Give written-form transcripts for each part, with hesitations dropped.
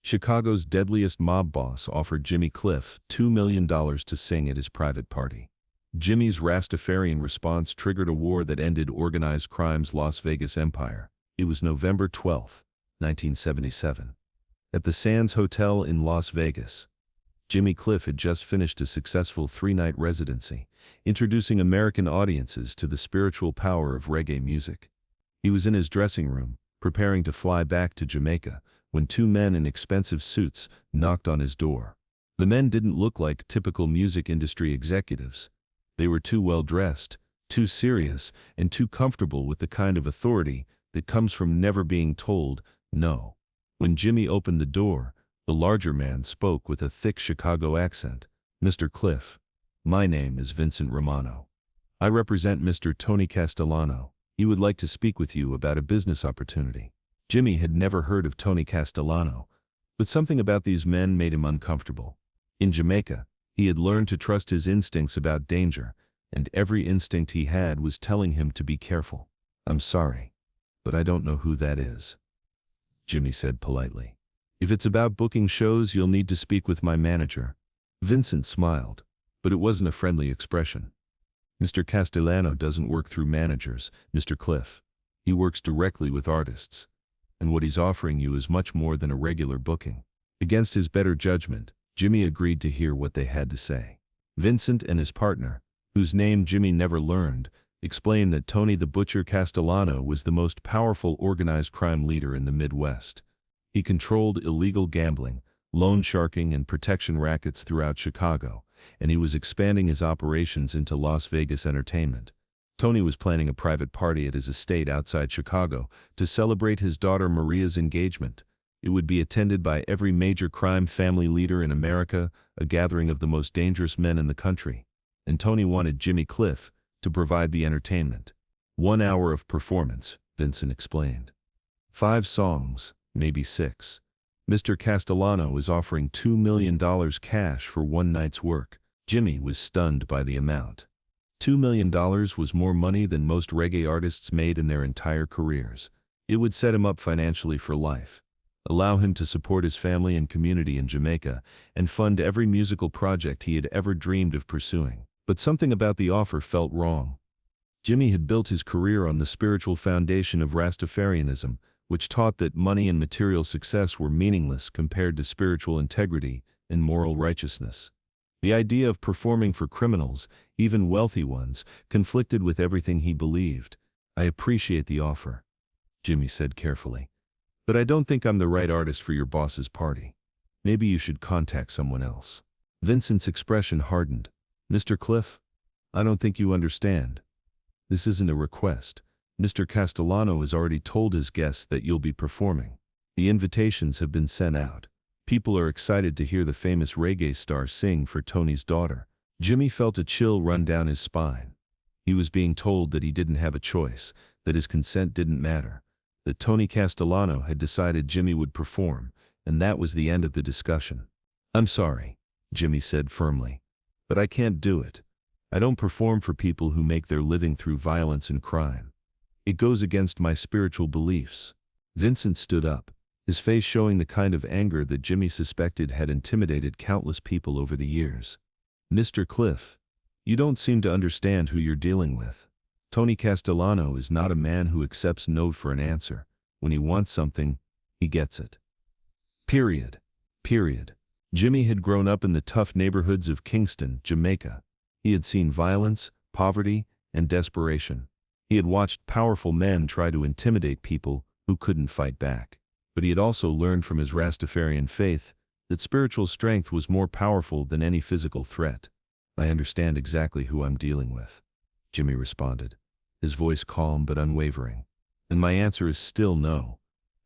Chicago's deadliest mob boss offered Jimmy Cliff $2 million to sing at his private party. Jimmy's Rastafarian response triggered a war that ended organized crime's Las Vegas empire. It was November 12, 1977. At the Sands Hotel in Las Vegas, Jimmy Cliff had just finished a successful three-night residency, introducing American audiences to the spiritual power of reggae music. He was in his dressing room, preparing to fly back to Jamaica, when two men in expensive suits knocked on his door. The men didn't look like typical music industry executives. They were too well-dressed, too serious, and too comfortable with the kind of authority that comes from never being told no. When Jimmy opened the door, the larger man spoke with a thick Chicago accent. "Mr. Cliff, my name is Vincent Romano. I represent Mr. Tony Castellano. He would like to speak with you about a business opportunity." Jimmy had never heard of Tony Castellano, but something about these men made him uncomfortable. In Jamaica, he had learned to trust his instincts about danger, and every instinct he had was telling him to be careful. "I'm sorry, but I don't know who that is," Jimmy said politely. "If it's about booking shows, you'll need to speak with my manager." Vincent smiled, but it wasn't a friendly expression. "Mr. Castellano doesn't work through managers, Mr. Cliff. He works directly with artists, and what he's offering you is much more than a regular booking." Against his better judgment, Jimmy agreed to hear what they had to say. Vincent and his partner, whose name Jimmy never learned, explained that Tony the Butcher Castellano was the most powerful organized crime leader in the Midwest. He controlled illegal gambling, loan sharking, and protection rackets throughout Chicago, and he was expanding his operations into Las Vegas entertainment. Tony was planning a private party at his estate outside Chicago to celebrate his daughter Maria's engagement. It would be attended by every major crime family leader in America, a gathering of the most dangerous men in the country. And Tony wanted Jimmy Cliff to provide the entertainment. 1 hour of performance, Vincent explained. 5 songs, maybe 6. Mr. Castellano is offering $2 million cash for one night's work. Jimmy was stunned by the amount. $2 million was more money than most reggae artists made in their entire careers. It would set him up financially for life, allow him to support his family and community in Jamaica, and fund every musical project he had ever dreamed of pursuing. But something about the offer felt wrong. Jimmy had built his career on the spiritual foundation of Rastafarianism, which taught that money and material success were meaningless compared to spiritual integrity and moral righteousness. The idea of performing for criminals, even wealthy ones, conflicted with everything he believed. "I appreciate the offer," Jimmy said carefully, "but I don't think I'm the right artist for your boss's party. Maybe you should contact someone else." Vincent's expression hardened. "Mr. Cliff, I don't think you understand. This isn't a request. Mr. Castellano has already told his guests that you'll be performing. The invitations have been sent out. People are excited to hear the famous reggae star sing for Tony's daughter." Jimmy felt a chill run down his spine. He was being told that he didn't have a choice, that his consent didn't matter, that Tony Castellano had decided Jimmy would perform, and that was the end of the discussion. "I'm sorry," Jimmy said firmly, "but I can't do it. I don't perform for people who make their living through violence and crime. It goes against my spiritual beliefs." Vincent stood up, his face showing the kind of anger that Jimmy suspected had intimidated countless people over the years. "Mr. Cliff, you don't seem to understand who you're dealing with. Tony Castellano is not a man who accepts no for an answer. When he wants something, he gets it. Period. Period." Jimmy had grown up in the tough neighborhoods of Kingston, Jamaica. He had seen violence, poverty, and desperation. He had watched powerful men try to intimidate people who couldn't fight back. But he had also learned from his Rastafarian faith that spiritual strength was more powerful than any physical threat. "I understand exactly who I'm dealing with," Jimmy responded, his voice calm but unwavering. "And my answer is still no.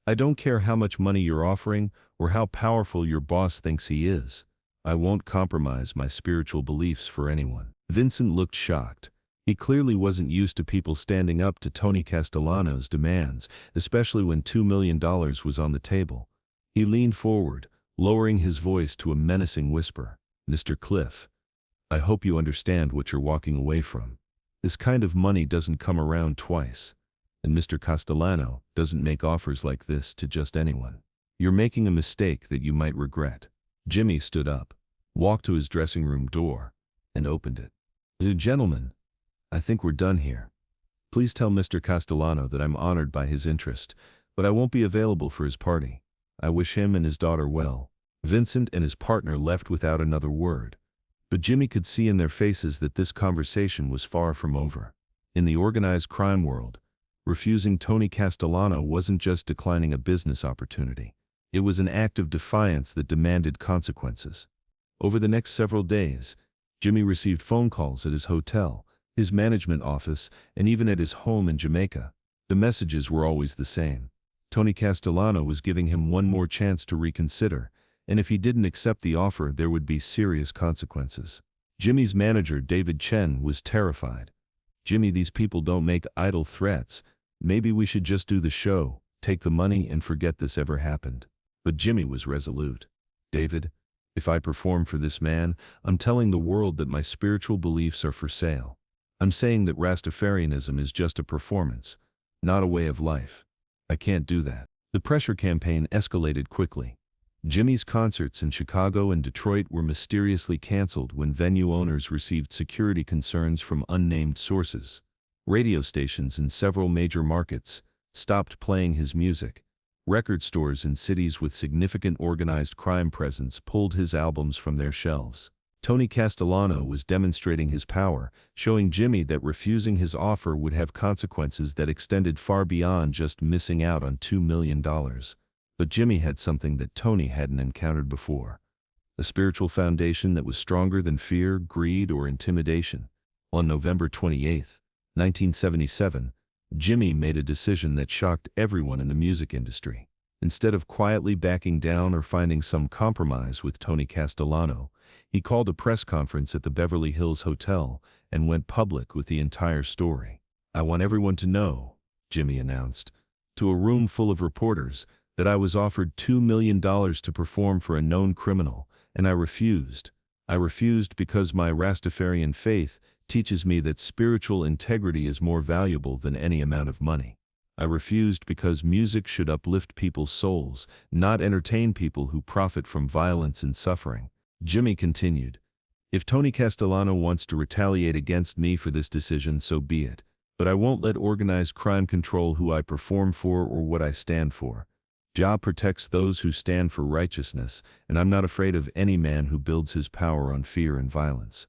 I don't care how much money you're offering or how powerful your boss thinks he is. I won't compromise my spiritual beliefs for anyone." Vincent looked shocked. He clearly wasn't used to people standing up to Tony Castellano's demands, especially when $2 million was on the table. He leaned forward, lowering his voice to a menacing whisper. "Mr. Cliff, I hope you understand what you're walking away from. This kind of money doesn't come around twice, and Mr. Castellano doesn't make offers like this to just anyone. You're making a mistake that you might regret." Jimmy stood up, walked to his dressing room door, and opened it. "Gentlemen, I think we're done here. Please tell Mr. Castellano that I'm honored by his interest, but I won't be available for his party. I wish him and his daughter well." Vincent and his partner left without another word. But Jimmy could see in their faces that this conversation was far from over. In the organized crime world, refusing Tony Castellano wasn't just declining a business opportunity. It was an act of defiance that demanded consequences. Over the next several days, Jimmy received phone calls at his hotel, his management office, and even at his home in Jamaica. The messages were always the same. Tony Castellano was giving him one more chance to reconsider, and if he didn't accept the offer, there would be serious consequences. Jimmy's manager, David Chen, was terrified. "Jimmy, these people don't make idle threats. Maybe we should just do the show, take the money, and forget this ever happened." But Jimmy was resolute. "David, if I perform for this man, I'm telling the world that my spiritual beliefs are for sale. I'm saying that Rastafarianism is just a performance, not a way of life. I can't do that." The pressure campaign escalated quickly. Jimmy's concerts in Chicago and Detroit were mysteriously canceled when venue owners received security concerns from unnamed sources. Radio stations in several major markets stopped playing his music. Record stores in cities with significant organized crime presence pulled his albums from their shelves. Tony Castellano was demonstrating his power, showing Jimmy that refusing his offer would have consequences that extended far beyond just missing out on $2 million. But Jimmy had something that Tony hadn't encountered before. A spiritual foundation that was stronger than fear, greed, or intimidation. On November 28, 1977, Jimmy made a decision that shocked everyone in the music industry. Instead of quietly backing down or finding some compromise with Tony Castellano, he called a press conference at the Beverly Hills Hotel and went public with the entire story. "I want everyone to know," Jimmy announced, to a room full of reporters, that I was offered $2 million to perform for a known criminal, and I refused. I refused because my Rastafarian faith teaches me that spiritual integrity is more valuable than any amount of money. I refused because music should uplift people's souls, not entertain people who profit from violence and suffering." Jimmy continued, "If Tony Castellano wants to retaliate against me for this decision, so be it. But I won't let organized crime control who I perform for or what I stand for. Jah protects those who stand for righteousness, and I'm not afraid of any man who builds his power on fear and violence."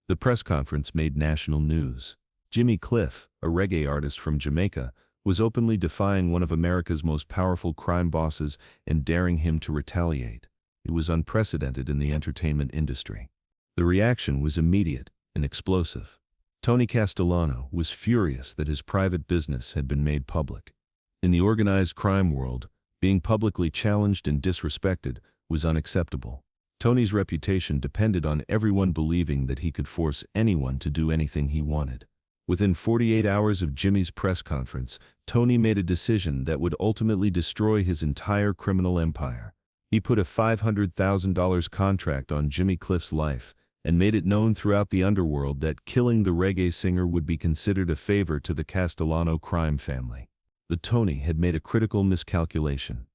The press conference made national news. Jimmy Cliff, a reggae artist from Jamaica, was openly defying one of America's most powerful crime bosses and daring him to retaliate. It was unprecedented in the entertainment industry. The reaction was immediate and explosive. Tony Castellano was furious that his private business had been made public. In the organized crime world, being publicly challenged and disrespected was unacceptable. Tony's reputation depended on everyone believing that he could force anyone to do anything he wanted. Within 48 hours of Jimmy's press conference, Tony made a decision that would ultimately destroy his entire criminal empire. He put a $500,000 contract on Jimmy Cliff's life and made it known throughout the underworld that killing the reggae singer would be considered a favor to the Castellano crime family. But Tony had made a critical miscalculation.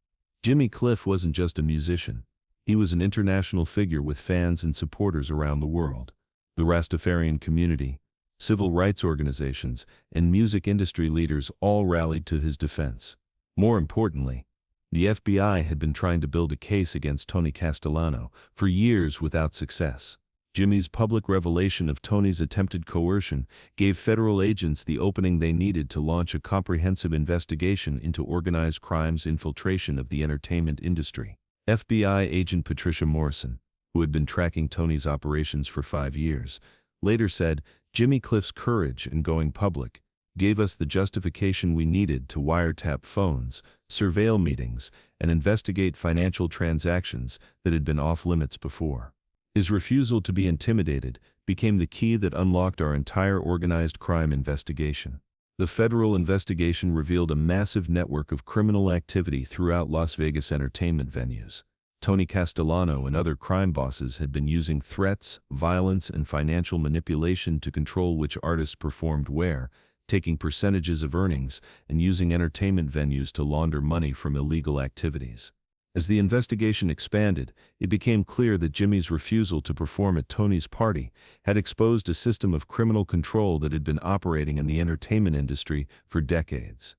Jimmy Cliff wasn't just a musician. He was an international figure with fans and supporters around the world. The Rastafarian community, civil rights organizations, and music industry leaders all rallied to his defense. More importantly, the FBI had been trying to build a case against Tony Castellano for years without success. Jimmy's public revelation of Tony's attempted coercion gave federal agents the opening they needed to launch a comprehensive investigation into organized crime's infiltration of the entertainment industry. FBI agent Patricia Morrison, who had been tracking Tony's operations for 5 years, later said, "Jimmy Cliff's courage in going public gave us the justification we needed to wiretap phones, surveil meetings, and investigate financial transactions that had been off-limits before." His refusal to be intimidated became the key that unlocked our entire organized crime investigation. The federal investigation revealed a massive network of criminal activity throughout Las Vegas entertainment venues. Tony Castellano and other crime bosses had been using threats, violence, and financial manipulation to control which artists performed where, taking percentages of earnings, and using entertainment venues to launder money from illegal activities. As the investigation expanded, it became clear that Jimmy's refusal to perform at Tony's party had exposed a system of criminal control that had been operating in the entertainment industry for decades.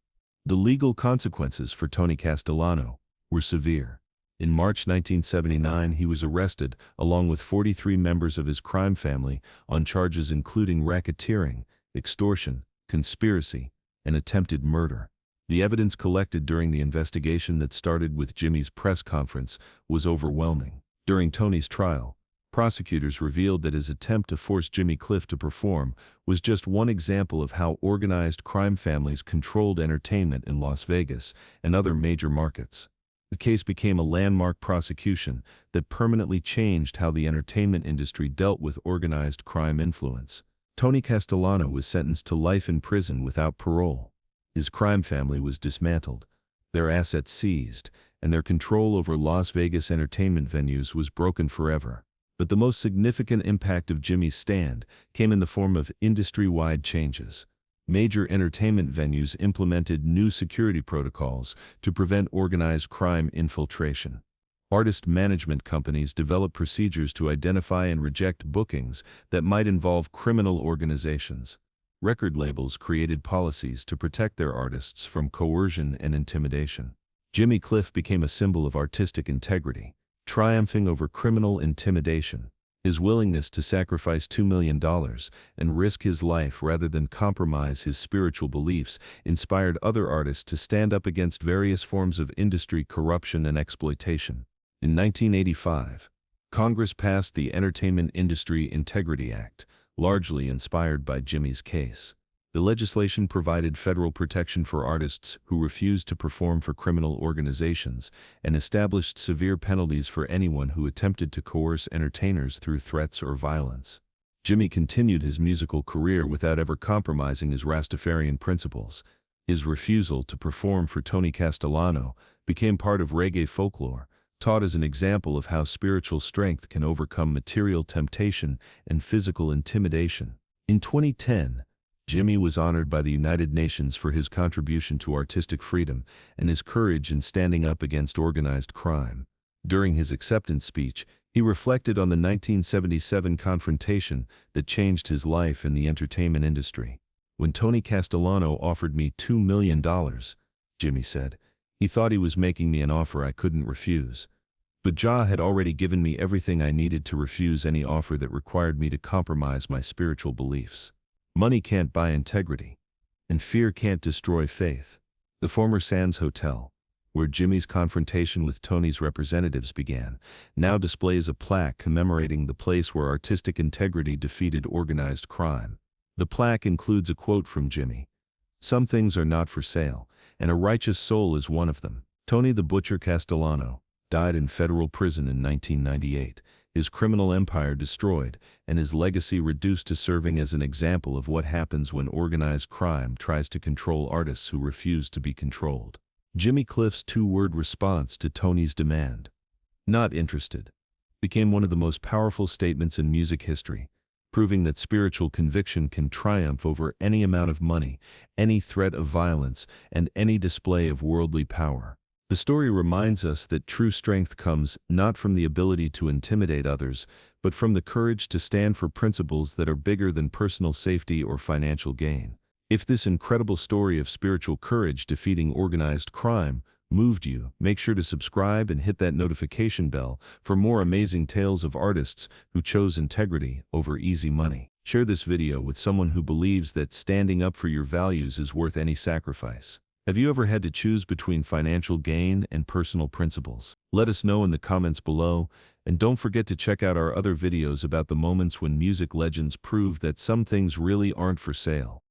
The legal consequences for Tony Castellano were severe. In March 1979, he was arrested, along with 43 members of his crime family, on charges including racketeering, extortion, conspiracy, and attempted murder. The evidence collected during the investigation that started with Jimmy's press conference was overwhelming. During Tony's trial, prosecutors revealed that his attempt to force Jimmy Cliff to perform was just one example of how organized crime families controlled entertainment in Las Vegas and other major markets. The case became a landmark prosecution that permanently changed how the entertainment industry dealt with organized crime influence. Tony Castellano was sentenced to life in prison without parole. His crime family was dismantled, their assets seized, and their control over Las Vegas entertainment venues was broken forever. But the most significant impact of Jimmy's stand came in the form of industry-wide changes. Major entertainment venues implemented new security protocols to prevent organized crime infiltration. Artist management companies developed procedures to identify and reject bookings that might involve criminal organizations. Record labels created policies to protect their artists from coercion and intimidation. Jimmy Cliff became a symbol of artistic integrity, triumphing over criminal intimidation. His willingness to sacrifice $2 million and risk his life rather than compromise his spiritual beliefs inspired other artists to stand up against various forms of industry corruption and exploitation. In 1985, Congress passed the Entertainment Industry Integrity Act, largely inspired by Jimmy's case. The legislation provided federal protection for artists who refused to perform for criminal organizations and established severe penalties for anyone who attempted to coerce entertainers through threats or violence. Jimmy continued his musical career without ever compromising his Rastafarian principles. His refusal to perform for Tony Castellano became part of reggae folklore, taught as an example of how spiritual strength can overcome material temptation and physical intimidation. In 2010, Jimmy was honored by the United Nations for his contribution to artistic freedom and his courage in standing up against organized crime. During his acceptance speech, he reflected on the 1977 confrontation that changed his life in the entertainment industry. "When Tony Castellano offered me $2 million, Jimmy said, he thought he was making me an offer I couldn't refuse. But Jah had already given me everything I needed to refuse any offer that required me to compromise my spiritual beliefs. Money can't buy integrity, and fear can't destroy faith." The former Sands Hotel, where Jimmy's confrontation with Tony's representatives began, now displays a plaque commemorating the place where artistic integrity defeated organized crime. The plaque includes a quote from Jimmy: "Some things are not for sale, and a righteous soul is one of them." Tony the Butcher Castellano died in federal prison in 1998, his criminal empire destroyed, and his legacy reduced to serving as an example of what happens when organized crime tries to control artists who refuse to be controlled. Jimmy Cliff's two-word response to Tony's demand, "Not interested," became one of the most powerful statements in music history, proving that spiritual conviction can triumph over any amount of money, any threat of violence, and any display of worldly power. The story reminds us that true strength comes not from the ability to intimidate others, but from the courage to stand for principles that are bigger than personal safety or financial gain. If this incredible story of spiritual courage defeating organized crime moved you, make sure to subscribe and hit that notification bell for more amazing tales of artists who chose integrity over easy money. Share this video with someone who believes that standing up for your values is worth any sacrifice. Have you ever had to choose between financial gain and personal principles? Let us know in the comments below, and don't forget to check out our other videos about the moments when music legends prove that some things really aren't for sale.